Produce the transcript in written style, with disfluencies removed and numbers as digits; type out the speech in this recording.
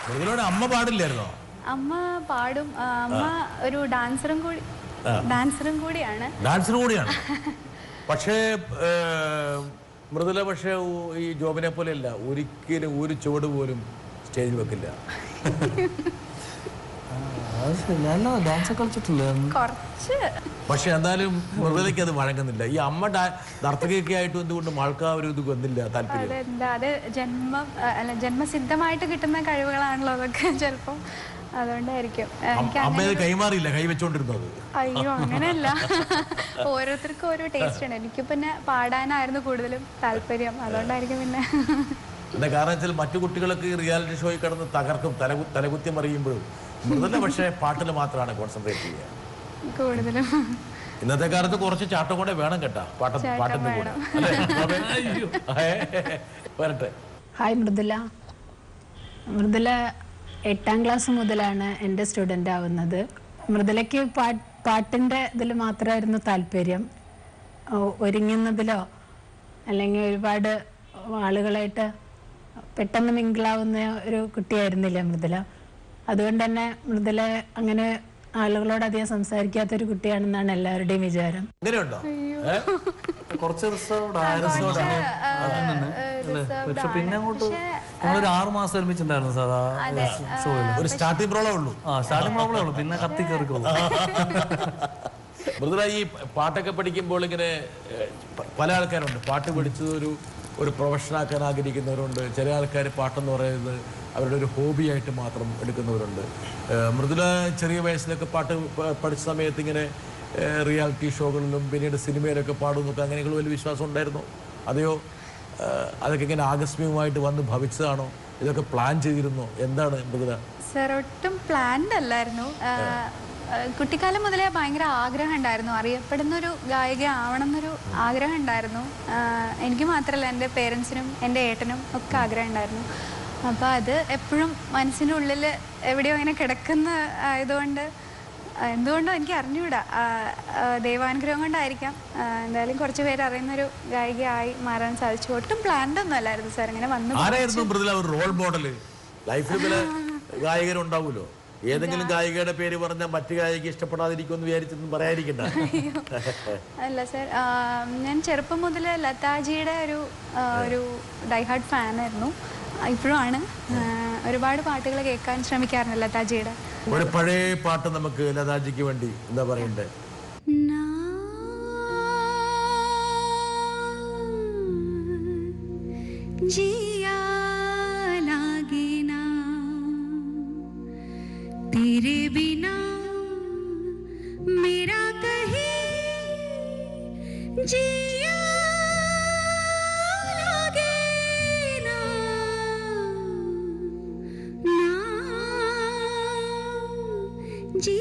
മൃദുലയുടെ അമ്മ പാടില്ലായിരുന്നോ? അമ്മ പാടും. അമ്മ ഒരു ഡാൻസറും കൂടിയാണ്. പക്ഷേ മൃദുല പക്ഷേ ഈ ജോബിനെ പോലെയല്ല, ഒരിക്കലും ഒരു ചുവട് പോലും സ്റ്റേജിൽ വെക്കില്ല. പക്ഷെ എന്നാലും മൃദുലയ്ക്ക് അത് വഴങ്ങുന്നില്ല. ഈ അമ്മ നർത്തകിയൊക്കെ ആയിട്ട് എന്തുകൊണ്ട് ആൾക്കാർ ഒരു ഇത് വന്നില്ല താല്പര്യം? അത് ജന്മസിദ്ധമായിട്ട് കിട്ടുന്ന കഴിവുകളാണല്ലോ അതൊക്കെ. ചിലപ്പം അതുകൊണ്ടായിരിക്കും. അമ്മയെ കൈമാറിയില്ല, കൈവച്ചോണ്ടിരുന്നത്. അയ്യോ, അങ്ങനെയല്ല. ഓരോരുത്തർക്കും ഓരോ ടേസ്റ്റ് ഉണ്ട്. എനിക്ക് പിന്നെ പാടാനായിരുന്നു കൂടുതലും താല്പര്യം, അതുകൊണ്ടായിരിക്കും. പിന്നെ എന്താ കാരണം വെച്ചാൽ മറ്റു കുട്ടികളൊക്കെ റിയാലിറ്റി ഷോയിൽ കിടന്ന് തകർക്കും, തലകുത്തി മറിയുമ്പോഴും മൃദുല പക്ഷേ പാട്ടിൽ മാത്രമാണ് കോൺസെൻട്രേറ്റ് ചെയ്യുക കൂടുതലും. ഇന്നത്തെ കാലത്ത് കുറച്ച് ചാട്ടം കൂടെ വേണം കേട്ടാ, പാട്ടിന്റെ കൂടെ. വരട്ടെ. ഹായ് മൃദുല. മൃദുല 8ാം ക്ലാസ് മുതലാണ് എൻ്റെ സ്റ്റുഡൻ്റ് ആവുന്നത്. മൃദുലയ്ക്ക് പാട്ടിൻ്റെ ഇതിൽ മാത്രമായിരുന്നു താല്പര്യം. ഒരുങ്ങുന്നതിലോ അല്ലെങ്കിൽ ഒരുപാട് ആളുകളായിട്ട് പെട്ടെന്ന് മിങ്കിളാവുന്ന ഒരു കുട്ടിയായിരുന്നില്ല മൃദുല. അതുകൊണ്ട് തന്നെ മൃദുല അങ്ങനെ ആളുകളോട് അധികം സംസാരിക്കാത്തൊരു കുട്ടിയാണെന്നാണ് എല്ലാവരുടെയും വിചാരം. കുറച്ച് പക്ഷെ പിന്നെ അങ്ങോട്ട് നമ്മളൊരു 6 മാസം ഒരുമിച്ചുണ്ടായിരുന്നു സാധാ ഷോയിൽ. ഒരു സ്റ്റാർട്ടിംഗ് പ്രോബ്ലമേ ഉള്ളൂ. സ്റ്റാർട്ടിംഗ് പ്രോബ്ലമേ ഉള്ളൂ, പിന്നെ കത്തി കയറിക്കോളൂ. മൃദുല ഈ പാട്ടൊക്കെ പഠിക്കുമ്പോൾ ഇങ്ങനെ പല ആൾക്കാരുണ്ട്. പാട്ട് പഠിച്ചത് ഒരു പ്രൊഫഷനാക്കാൻ ആഗ്രഹിക്കുന്നവരുണ്ട്. ചില ആൾക്കാർ പാട്ടെന്ന് പറയുന്നത് അവരുടെ ഒരു ഹോബിയായിട്ട് മാത്രം എടുക്കുന്നവരുണ്ട്. മൃദുല ചെറിയ വയസ്സിലൊക്കെ പാട്ട് പഠിച്ച സമയത്ത് ഇങ്ങനെ റിയാലിറ്റി ഷോകളിലും പിന്നീട് സിനിമയിലൊക്കെ പാടുന്നൊക്കെ അങ്ങനെയുള്ള വലിയ വിശ്വാസം ഉണ്ടായിരുന്നോ? അതെയോ അതൊക്കെ ഇങ്ങനെ ആകസ്മികമായിട്ട് വന്ന് ഭവിച്ചതാണോ? ഇതൊക്കെ പ്ലാൻ ചെയ്തിരുന്നോ? എന്താണ് മൃദുല? സർ, ഒട്ടും പ്ലാൻഡ് അല്ലായിരുന്നു. കുട്ടിക്കാലം മുതലേ ഭയങ്കര ആഗ്രഹം ഉണ്ടായിരുന്നു. അറിയപ്പെടുന്നൊരു ഗായിക ആവണം എന്നൊരു ആഗ്രഹം ഉണ്ടായിരുന്നു. എനിക്ക് മാത്രമല്ല, എൻ്റെ പേരൻസിനും എൻ്റെ ഏട്ടനും ഒക്കെ ആഗ്രഹം ഉണ്ടായിരുന്നു. അപ്പോൾ അത് എപ്പോഴും മനസ്സിൻ്റെ ഉള്ളിൽ എവിടെയോ അങ്ങനെ കിടക്കുന്ന ആയതുകൊണ്ട് എന്തുകൊണ്ടോ എനിക്ക് അറിഞ്ഞുകൂടാ, ദൈവാനുഗ്രഹം കൊണ്ടായിരിക്കാം എന്തായാലും കുറച്ച് പേര് അറിയുന്നൊരു ഗായികയായി മാറാൻ സാധിച്ചു. ഒട്ടും പ്ലാൻഡ് ഒന്നും അല്ലായിരുന്നു സാർ. ഇങ്ങനെ വന്നു. റോൾ മോഡൽ ലൈഫിൽ പല ഗായകരുണ്ടാവുമല്ലോ. ഏതെങ്കിലും ഗായികയുടെ പേര് പറഞ്ഞാൽ മറ്റു ഗായിക ഇഷ്ടപ്പെടാതിരിക്കുമെന്ന് വിചാരിച്ചൊന്നും പറയാതിരിക്കണ്ട. അല്ല സാർ, ഞാൻ ചെറുപ്പം മുതൽ ലതാജിയുടെ ഒരു ഡൈഹാർഡ് ഫാനായിരുന്നു. ഇപ്പോഴും ആണ്. ഒരുപാട് പാട്ടുകൾ കേൾക്കാൻ ശ്രമിക്കാറുണ്ട് ലതാജിയുടെ. ഒരു പഴയ പാട്ട് നമുക്ക് ലതാജിക്ക് വേണ്ടി എന്താ പറയണ്ടേ? तेरे बिना मेरा कहीं जिया लागे ना, ना जी